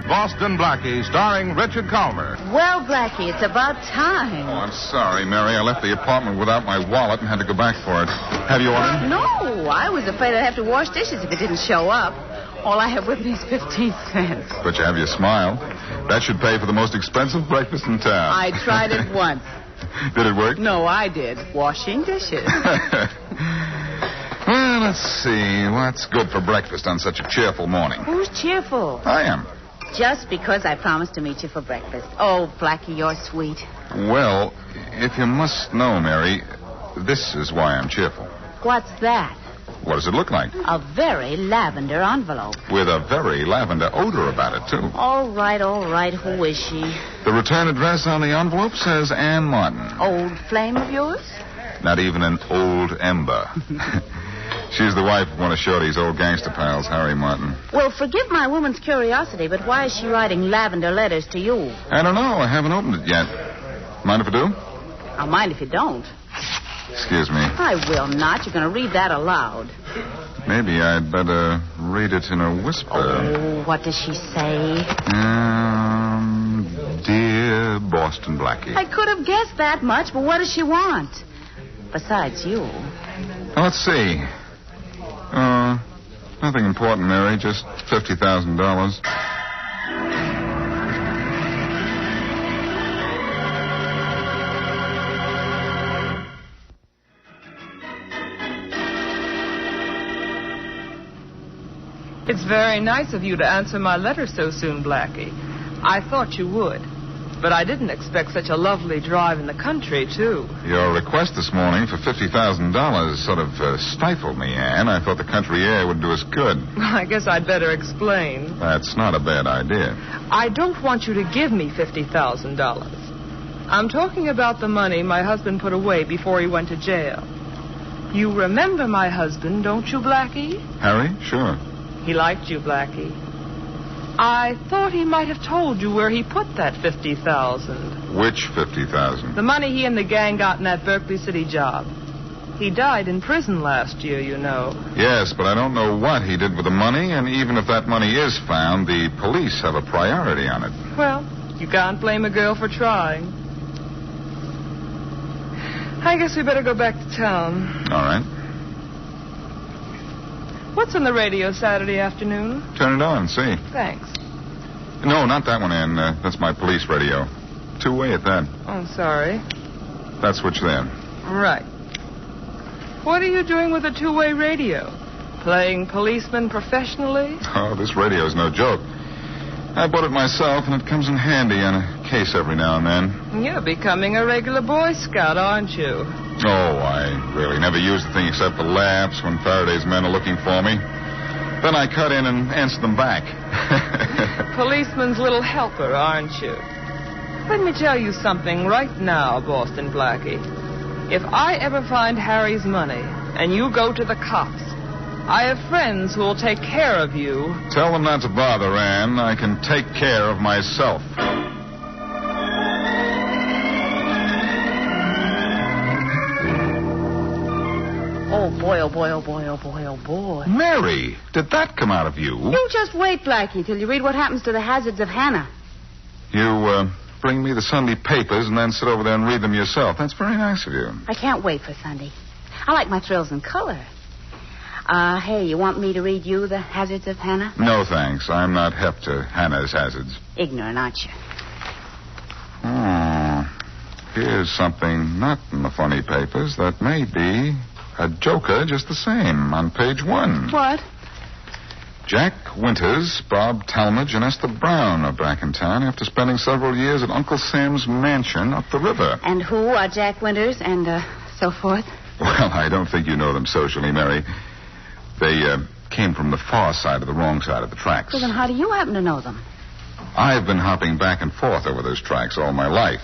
Boston Blackie, starring Richard Calmer. Well, Blackie, it's about time. Oh, I'm sorry, Mary. I left the apartment without my wallet and had to go back for it. Have you ordered? No, I was afraid I'd have to wash dishes if it didn't show up. All I have with me is 15 cents. But you have your smile. That should pay for the most expensive breakfast in town. I tried it once. Did it work? No, I did. Washing dishes. Well, let's see. What's good for breakfast on such a cheerful morning? Who's cheerful? I am. Just because I promised to meet you for breakfast. Oh, Blackie, you're sweet. Well, if you must know, Mary, this is why I'm cheerful. What's that? What does it look like? A very lavender envelope. With a very lavender odor about it, too. All right. Who is she? The return address on the envelope says Ann Martin. Old flame of yours? Not even an old ember. She's the wife of one of Shorty's old gangster pals, Harry Martin. Well, forgive my woman's curiosity, but why is she writing lavender letters to you? I don't know. I haven't opened it yet. Mind if I do? I'll mind if you don't. Excuse me. I will not. You're going to read that aloud. Maybe I'd better read it in a whisper. Oh, what does she say? Dear Boston Blackie. I could have guessed that much, but what does she want? Besides you. Let's see. Nothing important, Mary. Just $50,000. It's very nice of you to answer my letter so soon, Blackie. I thought you would. But I didn't expect such a lovely drive in the country, too. Your request this morning for $50,000 sort of stifled me, Anne. I thought the country air would do us good. I guess I'd better explain. That's not a bad idea. I don't want you to give me $50,000. I'm talking about the money my husband put away before he went to jail. You remember my husband, don't you, Blackie? Harry? Sure. He liked you, Blackie. I thought he might have told you where he put that $50,000. Which $50,000? The money he and the gang got in that Berkeley City job. He died in prison last year, you know. Yes, but I don't know what he did with the money, and even if that money is found, the police have a priority on it. Well, you can't blame a girl for trying. I guess we better go back to town. All right. What's on the radio Saturday afternoon? Turn it on, see. Thanks. No, not that one, Ann. That's my police radio. Two-way at that. Oh, sorry. That's switch there. Right. What are you doing with a two-way radio? Playing policeman professionally? Oh, this radio's no joke. I bought it myself, and it comes in handy on a case every now and then. You're becoming a regular Boy Scout, aren't you? Oh, I really never use the thing except for laughs when Faraday's men are looking for me. Then I cut in and answer them back. Policeman's little helper, aren't you? Let me tell you something right now, Boston Blackie. If I ever find Harry's money and you go to the cops, I have friends who will take care of you. Tell them not to bother, Ann. I can take care of myself. Oh, boy, oh, boy, oh, boy, oh, boy, oh, boy. Mary, did that come out of you? You just wait, Blackie, till you read what happens to the hazards of Hannah. You, bring me the Sunday papers and then sit over there and read them yourself. That's very nice of you. I can't wait for Sunday. I like my thrills in color. Hey, you want me to read you the hazards of Hannah? No, thanks. I'm not hep to Hannah's hazards. Ignorant, aren't you? Oh, here's something not in the funny papers that may be a joker just the same on page 1. What? Jack Winters, Bob Talmadge, and Esther Brown are back in town after spending several years at Uncle Sam's mansion up the river. And who are Jack Winters and so forth? Well, I don't think you know them socially, Mary. They came from the far side of the wrong side of the tracks. Well, then how do you happen to know them? I've been hopping back and forth over those tracks all my life.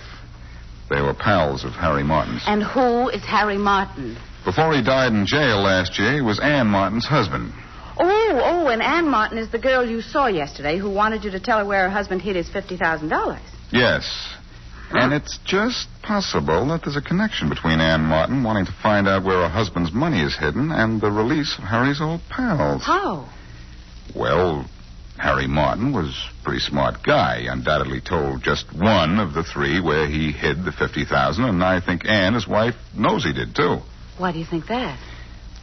They were pals of Harry Martin's. And who is Harry Martin? Before he died in jail last year, he was Ann Martin's husband. Oh, and Ann Martin is the girl you saw yesterday who wanted you to tell her where her husband hid his $50,000. Yes. And it's just possible that there's a connection between Ann Martin wanting to find out where her husband's money is hidden and the release of Harry's old pals. How? Well, Harry Martin was a pretty smart guy. Undoubtedly told just one of the three where he hid the $50,000, and I think Ann, his wife, knows he did, too. Why do you think that?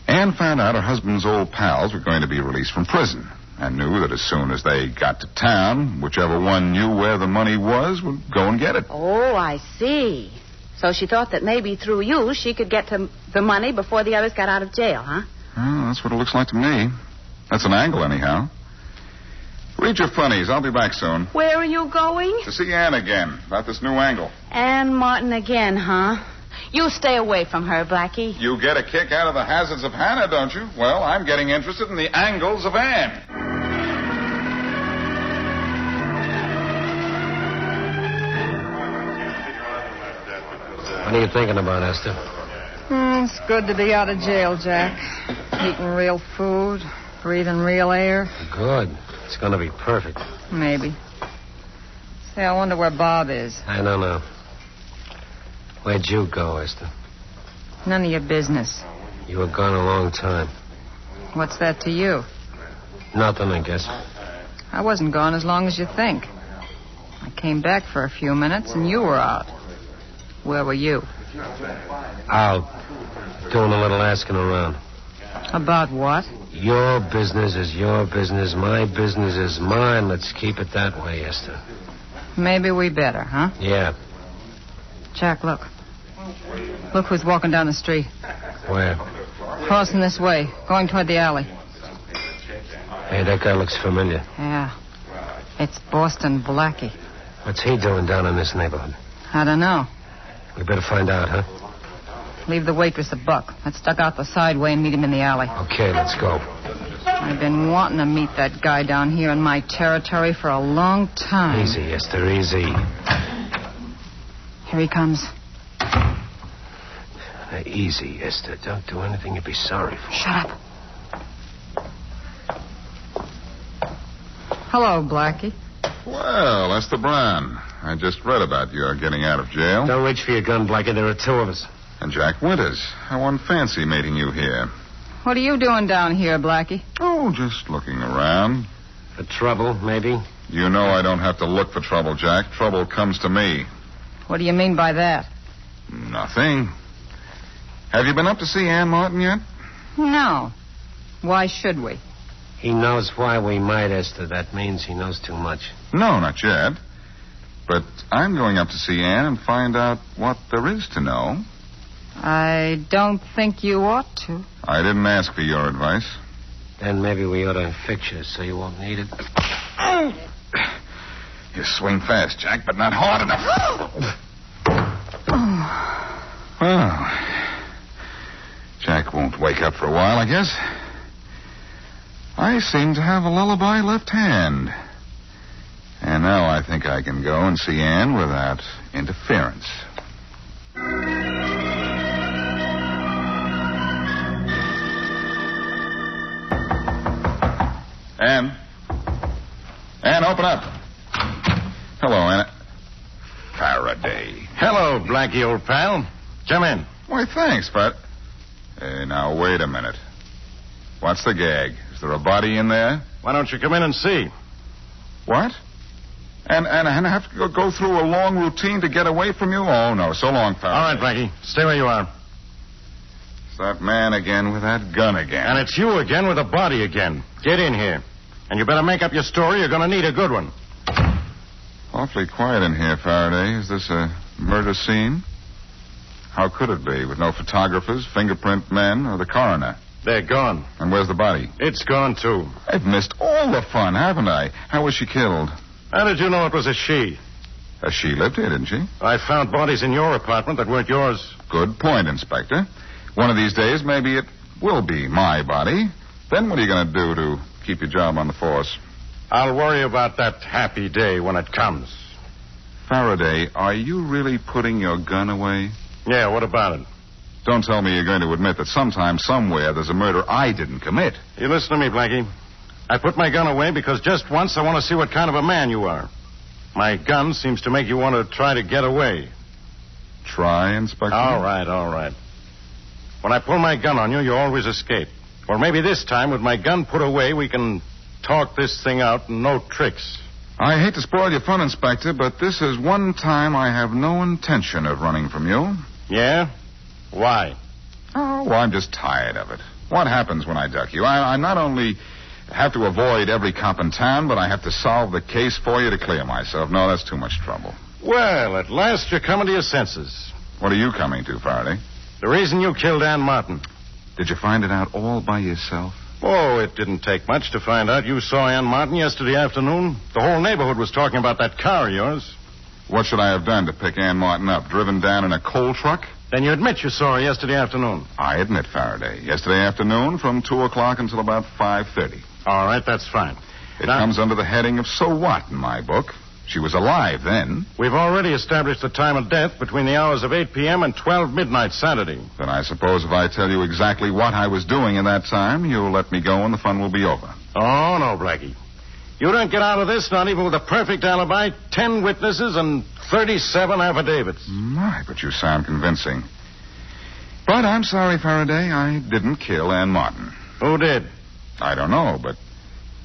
Ann found out her husband's old pals were going to be released from prison and knew that as soon as they got to town, whichever one knew where the money was would go and get it. Oh, I see. So she thought that maybe through you she could get to the money before the others got out of jail, huh? Well, that's what it looks like to me. That's an angle, anyhow. Read your funnies. I'll be back soon. Where are you going? To see Ann again about this new angle. Ann Martin again, huh? You stay away from her, Blackie. You get a kick out of the hazards of Hannah, don't you? Well, I'm getting interested in the angles of Ann. What are you thinking about, Esther? It's good to be out of jail, Jack. Eating real food, breathing real air. Good. It's going to be perfect. Maybe. Say, I wonder where Bob is. I don't know. Where'd you go, Esther? None of your business. You were gone a long time. What's that to you? Nothing, I guess. I wasn't gone as long as you think. I came back for a few minutes and you were out. Where were you? Out. Doing a little asking around. About what? Your business is your business. My business is mine. Let's keep it that way, Esther. Maybe we better, huh? Yeah. Jack, look. Look who's walking down the street. Where? Crossing this way, going toward the alley. Hey, that guy looks familiar. Yeah. It's Boston Blackie. What's he doing down in this neighborhood? I don't know. We better find out, huh? Leave the waitress a buck. Let's duck out the side way and meet him in the alley. Okay, let's go. I've been wanting to meet that guy down here in my territory for a long time. Easy, Esther, easy. Here he comes. Easy, Esther. Don't do anything you'd be sorry for. Shut up. Hello, Blackie. Well, Esther Brown. I just read about your getting out of jail. Don't reach for your gun, Blackie. There are two of us. And Jack Winters. I won't fancy meeting you here. What are you doing down here, Blackie? Oh, just looking around. For trouble, maybe? You know I don't have to look for trouble, Jack. Trouble comes to me. What do you mean by that? Nothing. Have you been up to see Ann Martin yet? No. Why should we? He knows why we might, Esther. That means he knows too much. No, not yet. But I'm going up to see Ann and find out what there is to know. I don't think you ought to. I didn't ask for your advice. Then maybe we ought to fix you so you won't need it. You swing fast, Jack, but not hard enough. Well, Jack won't wake up for a while, I guess. I seem to have a lullaby left hand. And now I think I can go and see Ann without interference. Ann? Ann, open up. Hello, Ann. Faraday. Hello, Blackie, old pal. Come in. Why, thanks, but... Hey, now, wait a minute. What's the gag? Is there a body in there? Why don't you come in and see? What? And I have to go through a long routine to get away from you? Oh, no. So long, Faraday. All right, Blackie. Stay where you are. It's that man again with that gun again. And it's you again with a body again. Get in here. And you better make up your story. You're going to need a good one. Awfully quiet in here, Faraday. Is this a murder scene? How could it be, with no photographers, fingerprint men, or the coroner? They're gone. And where's the body? It's gone, too. I've missed all the fun, haven't I? How was she killed? How did you know it was a she? She lived here, didn't she? I found bodies in your apartment that weren't yours. Good point, Inspector. One of these days, maybe it will be my body. Then what are you going to do to keep your job on the force? I'll worry about that happy day when it comes. Faraday, are you really putting your gun away? Yeah, what about it? Don't tell me you're going to admit that sometime, somewhere, there's a murder I didn't commit. You listen to me, Blackie. I put my gun away because just once I want to see what kind of a man you are. My gun seems to make you want to try to get away. Try, Inspector? All right. When I pull my gun on you, you always escape. Or maybe this time, with my gun put away, we can talk this thing out and no tricks. I hate to spoil your fun, Inspector, but this is one time I have no intention of running from you. Yeah? Why? Oh, well, I'm just tired of it. What happens when I duck you? I not only have to avoid every cop in town, but I have to solve the case for you to clear myself. No, that's too much trouble. Well, at last you're coming to your senses. What are you coming to, Faraday? The reason you killed Ann Martin. Did you find it out all by yourself? Oh, it didn't take much to find out. You saw Ann Martin yesterday afternoon. The whole neighborhood was talking about that car of yours. What should I have done to pick Ann Martin up? Driven down in a coal truck? Then you admit you saw her yesterday afternoon. I admit, Faraday. Yesterday afternoon from 2 o'clock until about 5:30. All right, that's fine. It comes under the heading of so what in my book. She was alive then. We've already established the time of death between the hours of 8 p.m. and 12 midnight Saturday. Then I suppose if I tell you exactly what I was doing in that time, you'll let me go and the fun will be over. Oh, no, Blackie. You don't get out of this, not even with a perfect alibi, 10 witnesses, and 37 affidavits. My, but you sound convincing. But I'm sorry, Faraday, I didn't kill Ann Martin. Who did? I don't know, but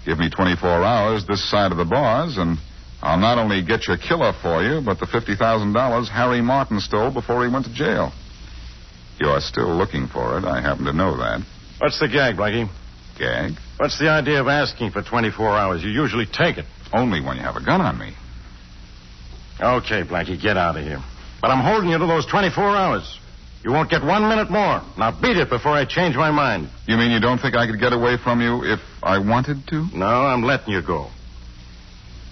give me 24 hours this side of the bars, and I'll not only get your killer for you, but the $50,000 Harry Martin stole before he went to jail. You're still looking for it. I happen to know that. What's the gag, Blackie? Gag? What's the idea of asking for 24 hours? You usually take it. Only when you have a gun on me. Okay, Blackie, get out of here. But I'm holding you to those 24 hours. You won't get 1 minute more. Now beat it before I change my mind. You mean you don't think I could get away from you if I wanted to? No, I'm letting you go.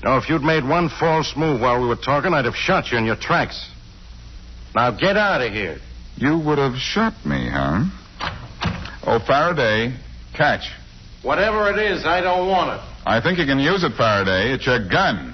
No, if you'd made one false move while we were talking, I'd have shot you in your tracks. Now get out of here. You would have shot me, huh? Oh, Faraday, catch. Whatever it is, I don't want it. I think you can use it, Faraday. It's your gun.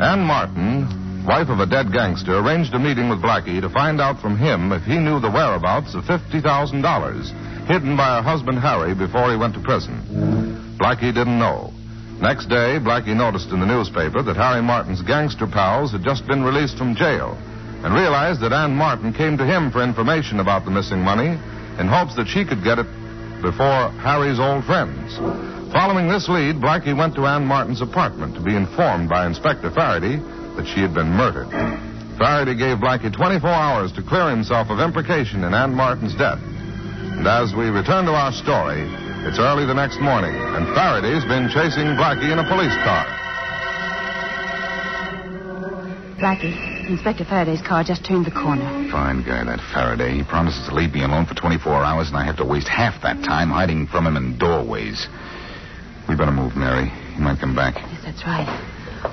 Ann Martin, wife of a dead gangster, arranged a meeting with Blackie to find out from him if he knew the whereabouts of $50,000 hidden by her husband Harry before he went to prison. Blackie didn't know. Next day, Blackie noticed in the newspaper that Harry Martin's gangster pals had just been released from jail and realized that Ann Martin came to him for information about the missing money in hopes that she could get it before Harry's old friends. Following this lead, Blackie went to Ann Martin's apartment to be informed by Inspector Faraday that she had been murdered. Faraday gave Blackie 24 hours to clear himself of implication in Ann Martin's death. And as we return to our story, it's early the next morning, and Faraday's been chasing Blackie in a police car. Blackie, Inspector Faraday's car just turned the corner. Fine guy, that Faraday. He promises to leave me alone for 24 hours, and I have to waste half that time hiding from him in doorways. We better move, Mary. He might come back. Yes, that's right.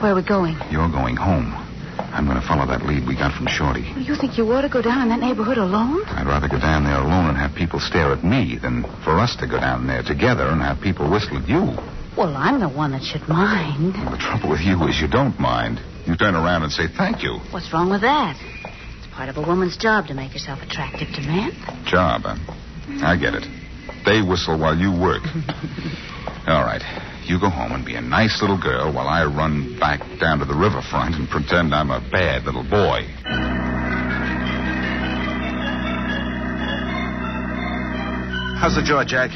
Where are we going? You're going home. I'm going to follow that lead we got from Shorty. You think you ought to go down in that neighborhood alone? I'd rather go down there alone and have people stare at me than for us to go down there together and have people whistle at you. Well, I'm the one that should mind. Well, the trouble with you is you don't mind. You turn around and say thank you. What's wrong with that? It's part of a woman's job to make herself attractive to men. Job, huh? I get it. They whistle while you work. All right. You go home and be a nice little girl while I run back down to the riverfront and pretend I'm a bad little boy. How's the jaw, Jack?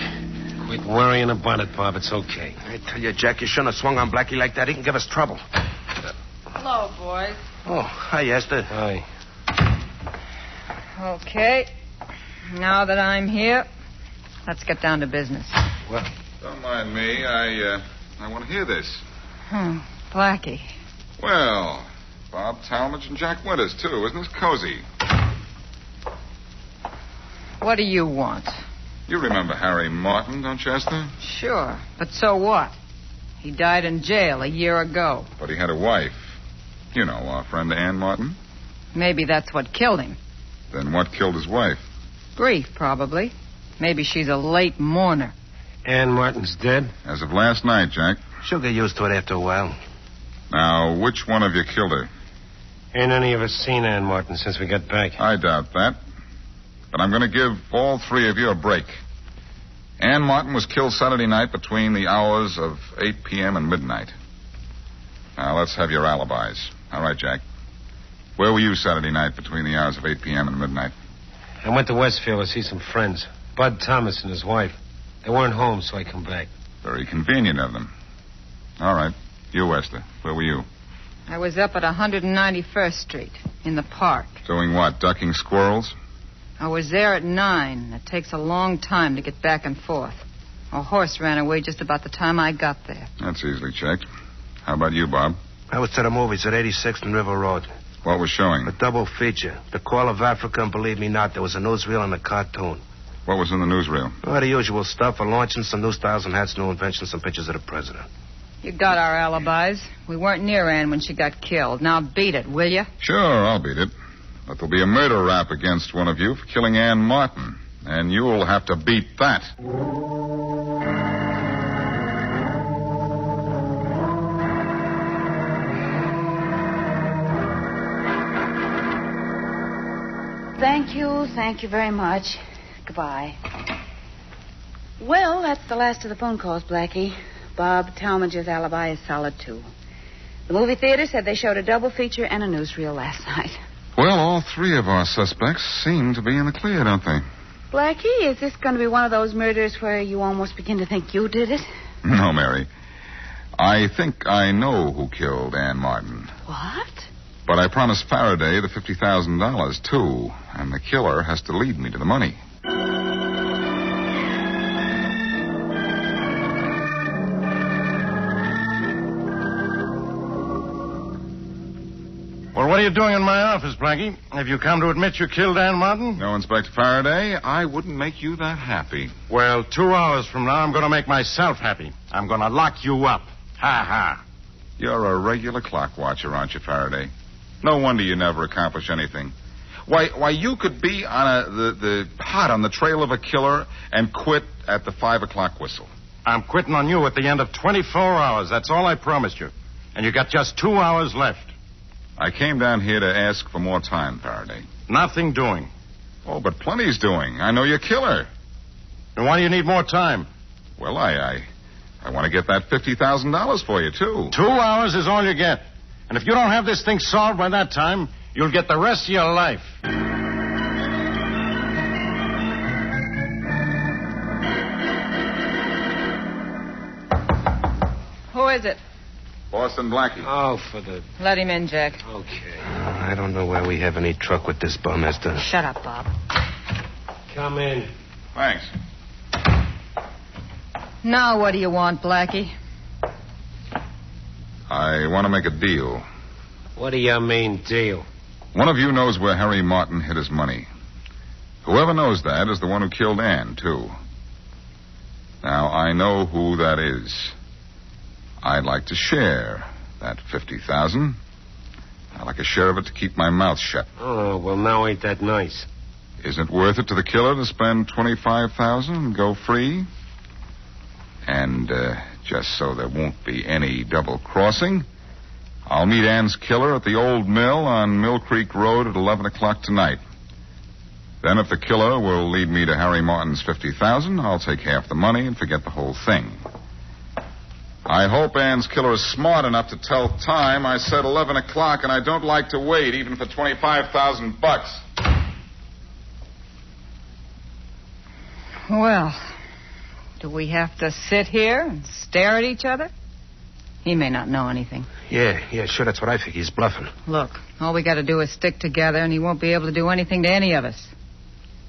Quit worrying about it, Bob. It's okay. I tell you, Jack, you shouldn't have swung on Blackie like that. He can give us trouble. Hello, boys. Oh, hi, Esther. Hi. Okay. Now that I'm here, let's get down to business. Well, Don't mind me. I want to hear this. Blackie. Well, Bob Talmadge and Jack Winters, too. Isn't this cozy? What do you want? You remember Harry Martin, don't you, Esther? Sure, but so what? He died in jail a year ago. But he had a wife. You know, our friend Ann Martin. Maybe that's what killed him. Then what killed his wife? Grief, probably. Maybe she's a late mourner. Ann Martin's dead? As of last night, Jack. She'll get used to it after a while. Now, which one of you killed her? Ain't any of us seen Ann Martin since we got back. I doubt that. But I'm going to give all three of you a break. Ann Martin was killed Saturday night between the hours of 8 p.m. and midnight. Now, let's have your alibis. All right, Jack. Where were you Saturday night between the hours of 8 p.m. and midnight? I went to Westfield to see some friends. Bud Thomas and his wife. They weren't home, so I come back. Very convenient of them. All right. You, Esther. Where were you? I was up at 191st Street, in the park. Doing what, ducking squirrels? I was there at 9. It takes a long time to get back and forth. A horse ran away just about the time I got there. That's easily checked. How about you, Bob? I was to the movies at 86th and River Road. What was showing? A double feature. The Call of Africa, and believe me not, there was a newsreel and a cartoon. What was in the newsreel? Oh, the usual stuff. A launching, some new styles and hats, new inventions, some pictures of the president. You got our alibis. We weren't near Ann when she got killed. Now beat it, will you? Sure, I'll beat it. But there'll be a murder rap against one of you for killing Ann Martin. And you'll have to beat that. Thank you very much. Goodbye. Well, that's the last of the phone calls, Blackie. Bob Talmadge's alibi is solid, too. The movie theater said they showed a double feature and a newsreel last night. Well, all three of our suspects seem to be in the clear, don't they? Blackie, is this going to be one of those murders where you almost begin to think you did it? No, Mary. I think I know who killed Ann Martin. What? But I promised Faraday the $50,000, too. And the killer has to lead me to the money. Well, what are you doing in my office, Blackie? Have you come to admit you killed Ann Martin? No, Inspector Faraday, I wouldn't make you that happy. Well, 2 hours from now, I'm going to make myself happy. I'm going to lock you up. Ha ha. You're a regular clock watcher, aren't you, Faraday? No wonder you never accomplish anything. Why, you could be on hot on the trail of a killer and quit at the 5 o'clock whistle. I'm quitting on you at the end of 24 hours. That's all I promised you. And you got just 2 hours left. I came down here to ask for more time, Faraday. Nothing doing. Oh, but plenty's doing. I know you're a killer. And why do you need more time? Well, I want to get that $50,000 for you, too. 2 hours is all you get. And if you don't have this thing solved by that time, you'll get the rest of your life. Who is it? Boston Blackie. Oh, for the... Let him in, Jack. Okay. I don't know where we have any truck with this bum, Esther. Shut up, Bob. Come in. Thanks. Now what do you want, Blackie? I want to make a deal. What do you mean, deal? One of you knows where Harry Martin hid his money. Whoever knows that is the one who killed Ann, too. Now, I know who that is. I'd like to share that $50,000. I'd like a share of it to keep my mouth shut. Oh, well, now ain't that nice. Isn't it worth it to the killer to spend $25,000 and go free? And, just so there won't be any double-crossing, I'll meet Ann's killer at the old mill on Mill Creek Road at 11 o'clock tonight. Then if the killer will lead me to Harry Martin's $50,000, I'll take half the money and forget the whole thing. I hope Ann's killer is smart enough to tell time. I said 11 o'clock, and I don't like to wait, even for $25,000. Well, do we have to sit here and stare at each other? He may not know anything. Yeah, sure, that's what I think. He's bluffing. Look, all we got to do is stick together, and he won't be able to do anything to any of us.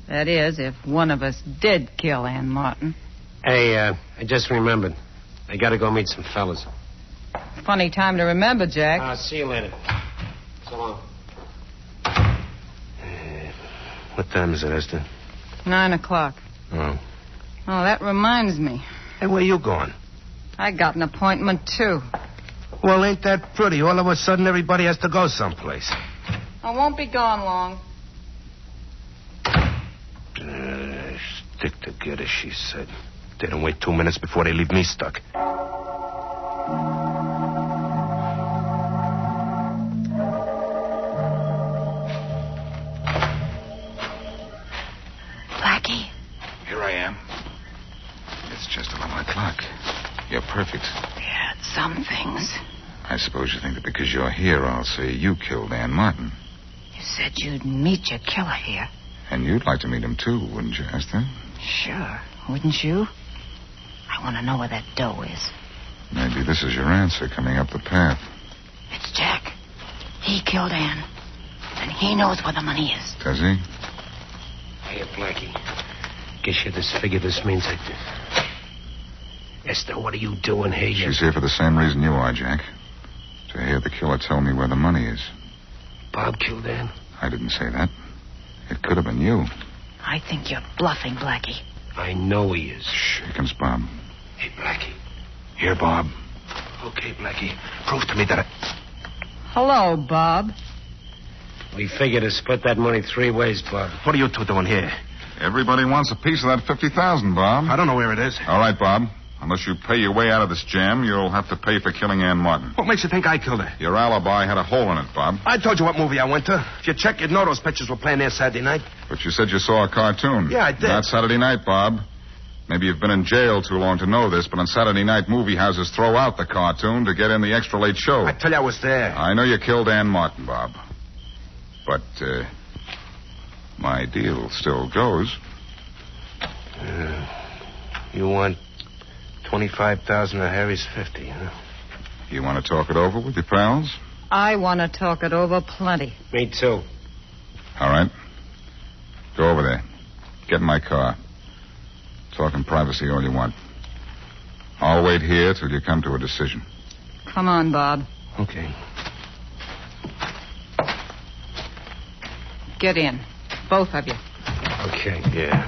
That is, if one of us did kill Ann Martin. Hey, I just remembered. I gotta go meet some fellas. Funny time to remember, Jack. See you later. So long. What time is it, Esther? 9 o'clock. Oh, that reminds me. Hey, where you going? I got an appointment, too. Well, ain't that pretty? All of a sudden, everybody has to go someplace. I won't be gone long. Stick together, she said. They don't wait 2 minutes before they leave me stuck. Blackie? Here I am. It's just 11 o'clock. You're perfect. Yeah, some things. I suppose you think that because you're here, I'll say you killed Ann Martin. You said you'd meet your killer here. And you'd like to meet him, too, wouldn't you, Esther? Sure, wouldn't you? I want to know where that dough is. Maybe this is your answer coming up the path. It's Jack. He killed Ann. And he knows where the money is. Does he? Hey, Blackie. Guess you disfigured this means I... Esther, what are you doing here? She's here for the same reason you are, Jack. To hear the killer tell me where the money is. Bob killed Ann? I didn't say that. It could have been you. I think you're bluffing, Blackie. I know he is. Shh, here comes Bob. Hey, Blackie. Here, Bob. Okay, Blackie. Prove to me that Hello, Bob. We figured to split that money 3 ways, Bob. What are you two doing here? Everybody wants a piece of that $50,000, Bob. I don't know where it is. All right, Bob. Unless you pay your way out of this jam, you'll have to pay for killing Ann Martin. What makes you think I killed her? Your alibi had a hole in it, Bob. I told you what movie I went to. If you check, you'd know those pictures were playing there Saturday night. But you said you saw a cartoon. Yeah, I did. Not Saturday night, Bob. Maybe you've been in jail too long to know this, but on Saturday night, movie houses throw out the cartoon to get in the extra late show. I tell you I was there. I know you killed Ann Martin, Bob. But, my deal still goes. You want 25,000 of Harry's 50, huh? You want to talk it over with your pals? I want to talk it over plenty. Me too. All right. Go over there. Get in my car. Talk in privacy all you want. I'll wait here till you come to a decision. Come on, Bob. Okay. Get in. Both of you. Okay. Yeah.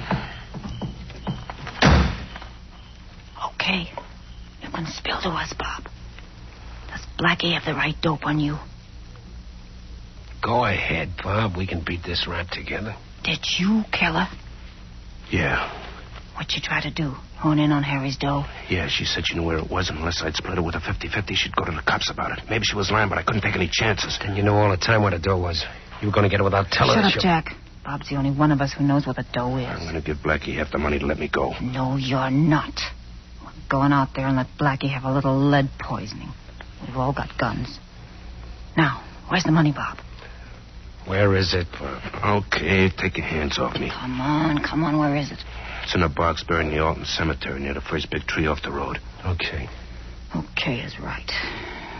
Okay. You can spill to us, Bob. Does Blackie have the right dope on you? Go ahead, Bob. We can beat this rap together. Did you kill her? Yeah. What'd you try to do? Hone in on Harry's dough? Yeah, she said she knew where it was, and unless I'd split it with a 50-50, she'd go to the cops about it. Maybe she was lying, but I couldn't take any chances. Then you know all the time where the dough was. You were going to get it without telling Shut us. up, Jack. Bob's the only one of us who knows where the dough is. I'm going to give Blackie half the money to let me go. No, you're not. We're going out there and let Blackie have a little lead poisoning. We've all got guns. Now, where's the money, Bob? Where is it, Bob? Okay, take your hands off me. Come on, where is it? It's in a box buried in the Alton Cemetery near the first big tree off the road. Okay. Okay is right.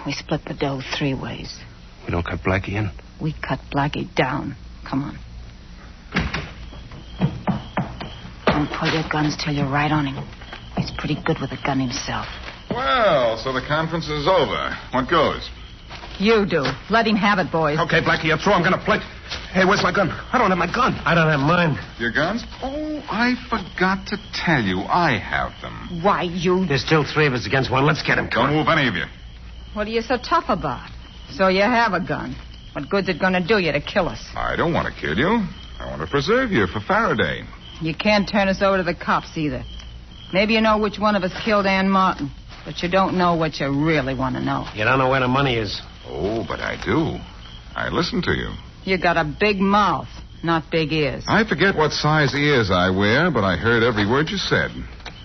We split the dough 3 ways. We don't cut Blackie in? We cut Blackie down. Come on. Don't pull your guns till you're right on him. He's pretty good with a gun himself. Well, so the conference is over. What goes? You do. Let him have it, boys. Okay, Blackie, you're through. I'm going to play. Hey, where's my gun? I don't have my gun. I don't have mine. Your guns? Oh, I forgot to tell you. I have them. Why, you... There's still 3 of us against 1. Let's get him. Don't move, any of you. What are you so tough about? So you have a gun. What good's it going to do you to kill us? I don't want to kill you. I want to preserve you for Faraday. You can't turn us over to the cops either. Maybe you know which one of us killed Ann Martin, but you don't know what you really want to know. You don't know where the money is. Oh, but I do. I listen to you. You got a big mouth, not big ears. I forget what size ears I wear, but I heard every word you said.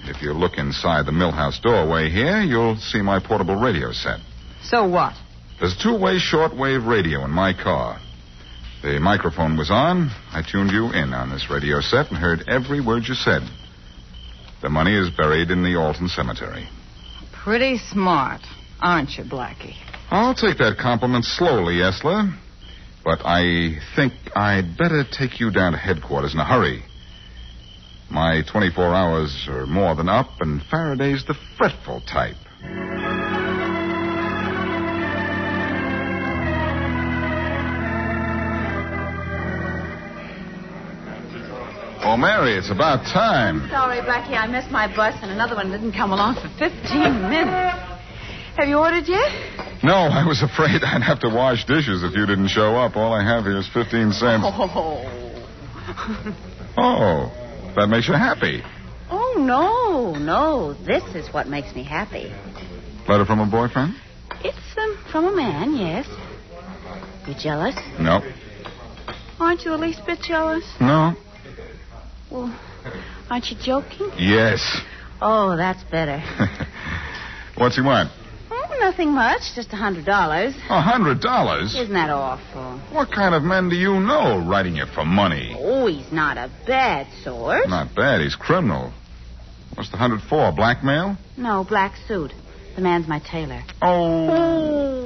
If you look inside the millhouse doorway here, you'll see my portable radio set. So what? There's a 2-way shortwave radio in my car. The microphone was on. I tuned you in on this radio set and heard every word you said. The money is buried in the Alton Cemetery. Pretty smart, aren't you, Blackie? I'll take that compliment slowly, Esler. But I think I'd better take you down to headquarters in a hurry. My 24 hours are more than up, and Faraday's the fretful type. Oh, Mary, it's about time. Sorry, Blackie, I missed my bus, and another one didn't come along for 15 minutes. Have you ordered yet? No, I was afraid I'd have to wash dishes if you didn't show up. All I have here is 15 cents. Oh, that makes you happy. Oh, no. This is what makes me happy. Letter from a boyfriend? It's from a man, yes. You jealous? No. Aren't you the least bit jealous? No. Well, aren't you joking? Yes. Oh, that's better. What's he want? nothing much. Just $100. $100? Isn't that awful? What kind of men do you know writing it for money? Oh, he's not a bad sort. Not bad. He's criminal. What's the 100 for? Blackmail? No, black suit. The man's my tailor. Oh.